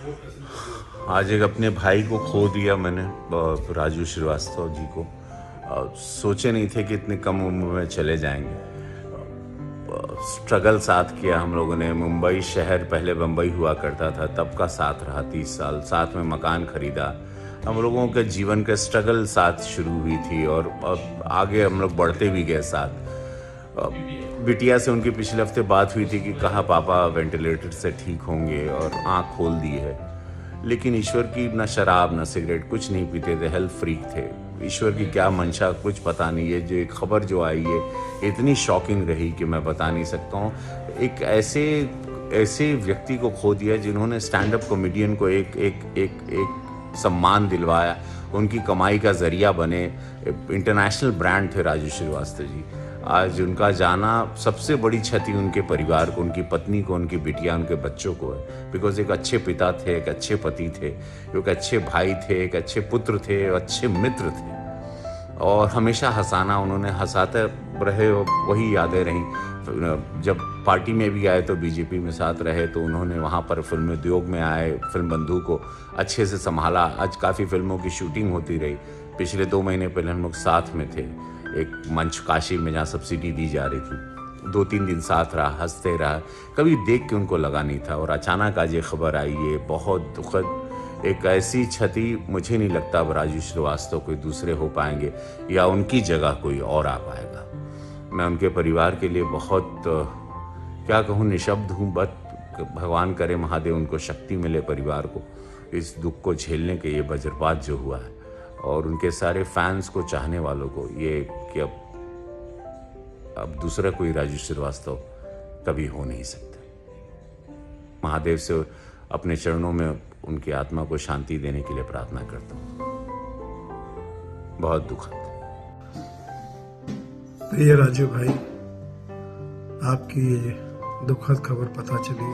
आज एक अपने भाई को खो दिया मैंने, राजू श्रीवास्तव जी को। सोचे नहीं थे कि इतनी कम उम्र में चले जाएंगे। स्ट्रगल साथ किया हम लोगों ने। मुंबई शहर, पहले बम्बई हुआ करता था, तब का साथ रहा 30 साल, साथ में मकान खरीदा। हम लोगों के जीवन के स्ट्रगल साथ शुरू हुई थी और आगे हम लोग बढ़ते भी गए साथ। बिटिया से उनकी पिछले हफ्ते बात हुई थी कि कहा पापा वेंटिलेटर से ठीक होंगे, और आँख खोल दी है। लेकिन ईश्वर की न शराब न सिगरेट कुछ नहीं पीते थे, हेल्थ फ्रीक थे। ईश्वर की क्या मंशा कुछ पता नहीं है। जो एक खबर जो आई है इतनी शॉकिंग रही कि मैं बता नहीं सकता हूँ। एक ऐसे व्यक्ति को खो दिया जिन्होंने स्टैंड अप कॉमेडियन को एक सम्मान दिलवाया, उनकी कमाई का जरिया बने। इंटरनेशनल ब्रांड थे राजू श्रीवास्तव जी। आज उनका जाना सबसे बड़ी क्षति उनके परिवार को, उनकी पत्नी को, उनकी बिटिया, उनके बच्चों को है। बिकॉज एक अच्छे पिता थे, एक अच्छे पति थे, एक अच्छे भाई थे, एक अच्छे पुत्र थे, अच्छे मित्र थे, और हमेशा हंसाना उन्होंने, हंसाते रहे, वही यादें रहीं। जब पार्टी में भी आए तो बीजेपी में साथ रहे, तो उन्होंने वहाँ पर फिल्म उद्योग में आए, फिल्म बंधु को अच्छे से संभाला। आज काफ़ी फिल्मों की शूटिंग होती रही। पिछले 2 महीने पहले हम लोग साथ में थे एक मंच काशी में, जहाँ सब्सिडी दी जा रही थी। 2-3 दिन साथ रहा, हंसते रहा, कभी देख के उनको लगा नहीं था। और अचानक आज ये खबर आई है, बहुत दुखद। एक ऐसी क्षति मुझे नहीं लगता अब राजू श्रीवास्तव कोई दूसरे हो पाएंगे या उनकी जगह कोई और आ पाएगा। मैं उनके परिवार के लिए बहुत क्या कहूँ, निशब्द हूँ। बट भगवान करे, महादेव उनको शक्ति मिले परिवार को इस दुख को झेलने के। ये वज्रपात जो हुआ है, और उनके सारे फैंस को, चाहने वालों को, ये कि अब दूसरा कोई राजू श्रीवास्तव कभी हो नहीं सकता। महादेव से अपने चरणों में उनकी आत्मा को शांति देने के लिए प्रार्थना करता हूँ। बहुत दुखद। प्रिय राजू भाई, आपकी ये दुखद खबर पता चली,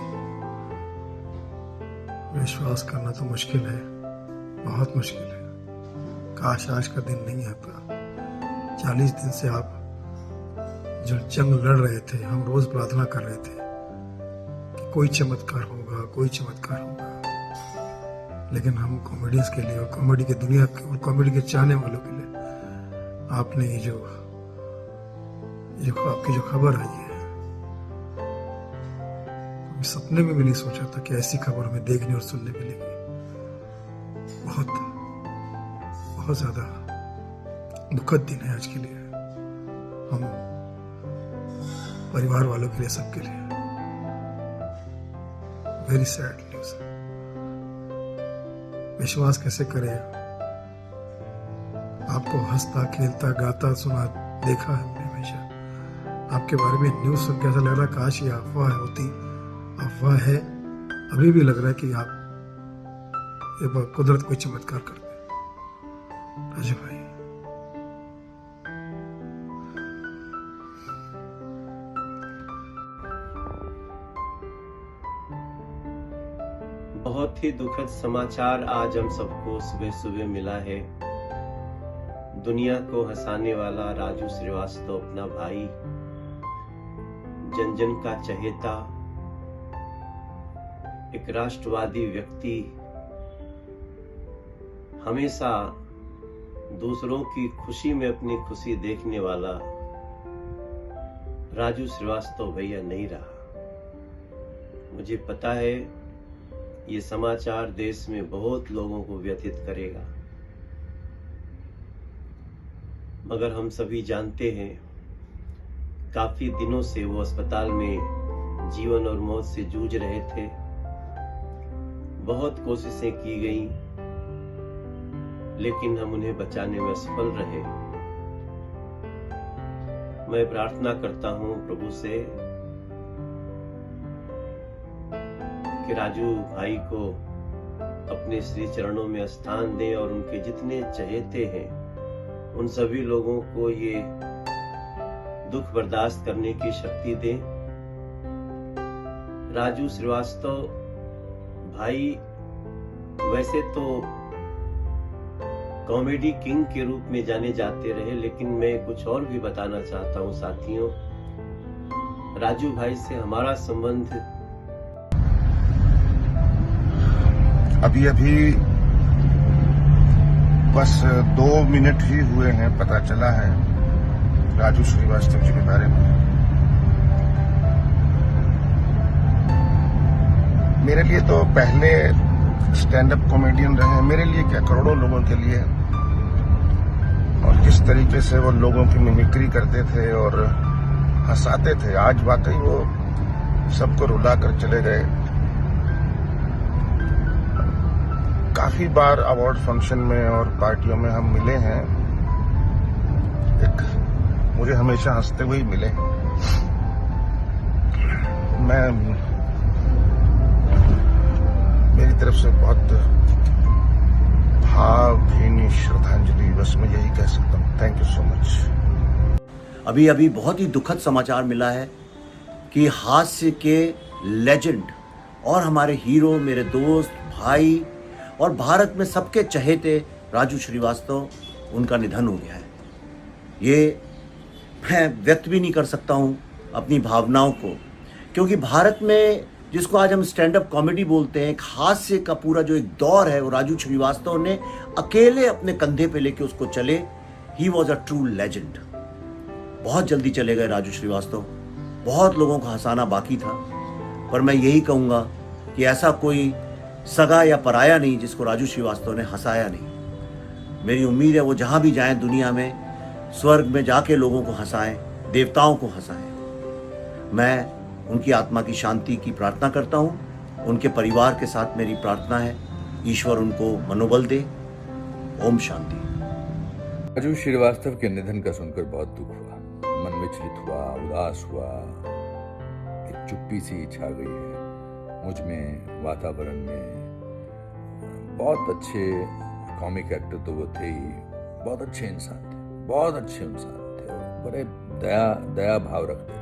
विश्वास करना तो मुश्किल है, बहुत मुश्किल है। काश आज का दिन नहीं आता। 40 दिन से आप जो जंग लड़ रहे थे, हम रोज प्रार्थना कर रहे थे कि कोई चमत्कार होगा, कोई चमत्कार होगा। लेकिन हम कॉमेडियंस के लिए और कॉमेडी की दुनिया के और कॉमेडी के चाहने वालों के लिए आपने ये जो आपकी जो खबर आई है, तो सपने में भी नहीं सोचा था कि ऐसी खबर हमें देखने और सुनने मिलेगी। बहुत ज्यादा दुखद दिन है आज के लिए, हम परिवार वालों के लिए, सबके लिए। Very sad news. विश्वास कैसे करें? आपको हंसता, खेलता, गाता सुना, देखा है हमने हमेशा। आपके बारे में न्यूज सुन के ऐसा लग रहा है काश ये अफवाह होती। अफवाह है, अभी भी लग रहा है कि आप ये कुदरत कोई चमत्कार कर दे। राजू भाई, बहुत ही दुखद समाचार आज हम सबको सुबह सुबह मिला है। दुनिया को हंसाने वाला राजू श्रीवास्तव, अपना भाई, जन जन का चहेता, एक राष्ट्रवादी व्यक्ति, हमेशा दूसरों की खुशी में अपनी खुशी देखने वाला राजू श्रीवास्तव भैया नहीं रहा। मुझे पता है ये समाचार देश में बहुत लोगों को व्यथित करेगा, मगर हम सभी जानते हैं काफी दिनों से वो अस्पताल में जीवन और मौत से जूझ रहे थे। बहुत कोशिशें की गई, लेकिन हम उन्हें बचाने में असफल रहे। मैं प्रार्थना करता हूं प्रभु से कि राजू भाई को अपने श्री चरणों में स्थान दे और उनके जितने चहेते हैं उन सभी लोगों को ये दुख बर्दाश्त करने की शक्ति दे। राजू श्रीवास्तव भाई वैसे तो कॉमेडी किंग के रूप में जाने जाते रहे, लेकिन मैं कुछ और भी बताना चाहता हूं साथियों। राजू भाई से हमारा संबंध अभी अभी बस 2 मिनट ही हुए हैं, पता चला है राजू श्रीवास्तव जी के बारे में। मेरे लिए तो पहले स्टैंड अप कॉमेडियन रहे, मेरे लिए क्या करोड़ों लोगों के लिए। और किस तरीके से वो लोगों की मिमिक्री करते थे और हंसाते थे, आज वाकई वो सबको रुला कर चले गए। काफी बार अवार्ड फंक्शन में और पार्टियों में हम मिले हैं, मुझे हमेशा हंसते हुए ही मिले। मेरी तरफ से बहुत भावभीनी श्रद्धांजलि, बस मैं यही कह सकता हूँ। Thank you so much. अभी बहुत ही दुखद समाचार मिला है कि हास्य के लेजेंड और हमारे हीरो, मेरे दोस्त, भाई और भारत में सबके चहेते राजू श्रीवास्तव, उनका निधन हो गया है। ये मैं व्यक्त भी नहीं कर सकता हूँ अपनी भावनाओं को, क्योंकि भारत में जिसको आज हम स्टैंड अप कॉमेडी बोलते हैं, एक हास्य का पूरा जो एक दौर है, वो राजू श्रीवास्तव ने अकेले अपने कंधे पे लेके उसको चले। He was a true legend. बहुत जल्दी चले गए राजू श्रीवास्तव, बहुत लोगों को हंसाना बाकी था, पर मैं यही कहूँगा कि ऐसा कोई सगा या पराया नहीं जिसको राजू श्रीवास्तव ने हंसाया नहीं। मेरी उम्मीद है वो जहाँ भी जाएं दुनिया में, स्वर्ग में जाके लोगों को हंसाएं, देवताओं को हंसाएं। मैं उनकी आत्मा की शांति की प्रार्थना करता हूँ। उनके परिवार के साथ मेरी प्रार्थना है, ईश्वर उनको मनोबल दे। ओम शांति। राजू श्रीवास्तव के निधन का सुनकर बहुत दुख हुआ, मन विचलित हुआ, उदास हुआ, एक चुप्पी सी छा गई है मुझ में, वातावरण में। बहुत अच्छे कॉमिक एक्टर तो वो थे ही, बहुत अच्छे इंसान थे, बहुत अच्छे इंसान थे, बड़े दया भाव रखते थे,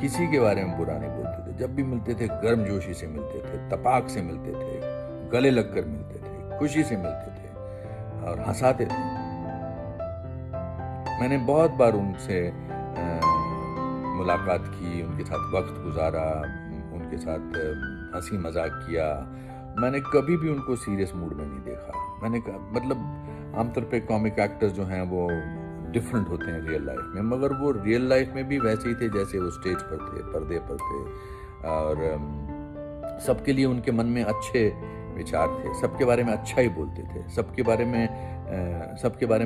किसी के बारे में बुरा नहीं बोलते थे। जब भी मिलते थे गर्मजोशी से मिलते थे, तपाक से मिलते थे, गले लगकर मिलते थे, खुशी से मिलते थे और हंसाते थे। मैंने बहुत बार उनसे मुलाकात की, उनके साथ वक्त गुजारा, उनके साथ हंसी मजाक किया। मैंने कभी भी उनको सीरियस मूड में नहीं देखा। मैंने मतलब आमतौर पे कॉमिक एक्टर्स जो हैं वो डिफरेंट होते हैं रियल लाइफ में, मगर वो रियल लाइफ में भी वैसे ही थे जैसे वो स्टेज पर थे, पर्दे पर थे। और सबके लिए उनके मन में अच्छे विचार थे, सबके बारे में अच्छा ही बोलते थे, सबके बारे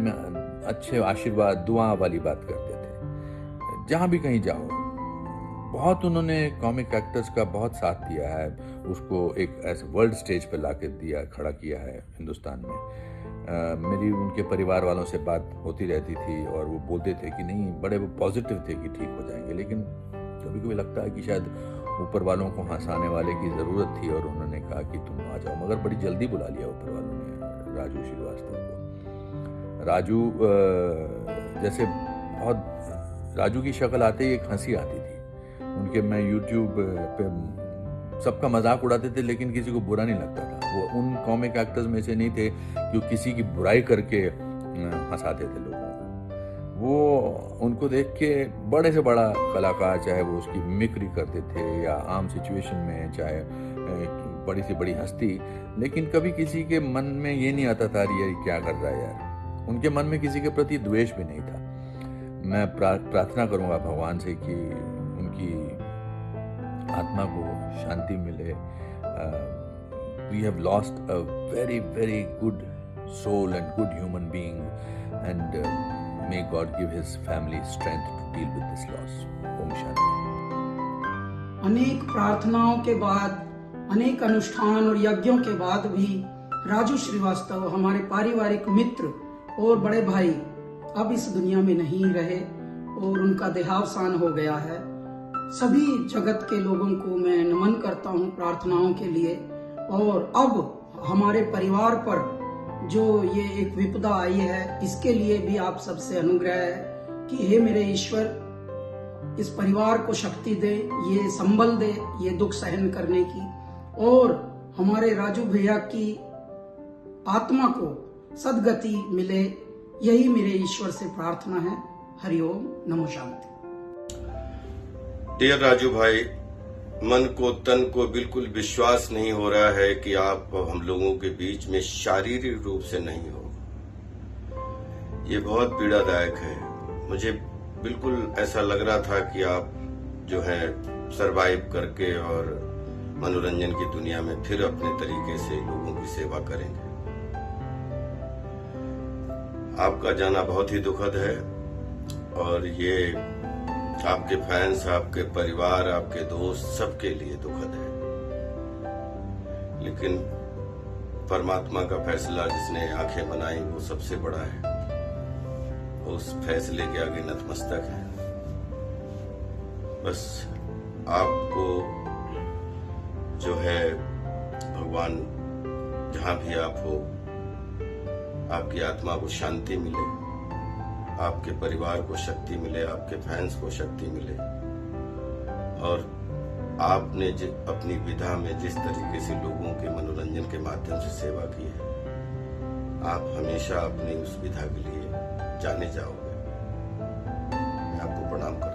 में अच्छे आशीर्वाद, दुआ वाली बात करते थे। जहाँ भी कहीं जाओ, बहुत उन्होंने कॉमिक एक्टर्स का बहुत साथ दिया है, उसको एक ऐसे वर्ल्ड स्टेज पर ला के खड़ा किया है हिंदुस्तान में। मेरी उनके परिवार वालों से बात होती रहती थी और वो बोलते थे कि नहीं, बड़े वो पॉजिटिव थे कि ठीक हो जाएंगे, लेकिन कभी कभी लगता है कि शायद ऊपर वालों को हंसाने वाले की ज़रूरत थी और उन्होंने कहा कि तुम आ जाओ, मगर बड़ी जल्दी बुला लिया ऊपर वालों ने राजू श्रीवास्तव को। राजू जैसे बहुत, राजू की शक्ल आते ही एक हंसी आती थी उनके। मैं यूट्यूब पे सबका मजाक उड़ाते थे लेकिन किसी को बुरा नहीं लगता था। वो उन कॉमिक एक्टर्स में से नहीं थे जो किसी की बुराई करके हंसाते थे लोगों को। वो उनको देख के बड़े से बड़ा कलाकार, चाहे वो उसकी मिमिक्री करते थे या आम सिचुएशन में, चाहे बड़ी से बड़ी हस्ती, लेकिन कभी किसी के मन में ये नहीं आता था ये क्या कर रहा है यार। उनके मन में किसी के प्रति द्वेष भी नहीं था। मैं प्रार्थना करूंगा भगवान से कि उनकी आत्मा को शांति मिले। We have lost a very, very good soul and good human being, and may God give his family strength to deal with this loss. Om Shanti. अनेक प्रार्थनाओं के बाद, अनेक अनुष्ठान और यज्ञों के बाद भी राजू श्रीवास्तव, हमारे पारिवारिक मित्र और बड़े भाई, अब इस दुनिया में नहीं रहे और उनका देहावसान हो गया है। सभी जगत के लोगों को मैं नमन करता हूँ प्रार्थनाओं के लिए। और अब हमारे परिवार पर जो ये एक विपदा आई है, इसके लिए भी आप सबसे अनुग्रह है कि हे मेरे ईश्वर, इस परिवार को शक्ति दे, ये संबल दे, ये दुख सहन करने की, और हमारे राजू भैया की आत्मा को सद्गति मिले, यही मेरे ईश्वर से प्रार्थना है। हरिओम, नमो शांति। डियर राजू भाई, मन को तन को बिल्कुल विश्वास नहीं हो रहा है कि आप हम लोगों के बीच में शारीरिक रूप से नहीं हो। ये बहुत पीड़ादायक है। मुझे बिल्कुल ऐसा लग रहा था कि आप जो है सरवाइव करके और मनोरंजन की दुनिया में फिर अपने तरीके से लोगों की सेवा करेंगे। आपका जाना बहुत ही दुखद है और ये आपके फैंस, आपके परिवार, आपके दोस्त सबके लिए दुखद है। लेकिन परमात्मा का फैसला, जिसने आंखें बनाई, वो सबसे बड़ा है। उस फैसले के आगे नतमस्तक है। बस आपको जो है भगवान जहां भी आप हो, आपकी आत्मा को शांति मिले, आपके परिवार को शक्ति मिले, आपके फैंस को शक्ति मिले और आपने अपनी विधा में जिस तरीके से लोगों के मनोरंजन के माध्यम से सेवा की है, आप हमेशा अपनी उस विधा के लिए जाने जाओगे। मैं आपको प्रणाम करता हूं।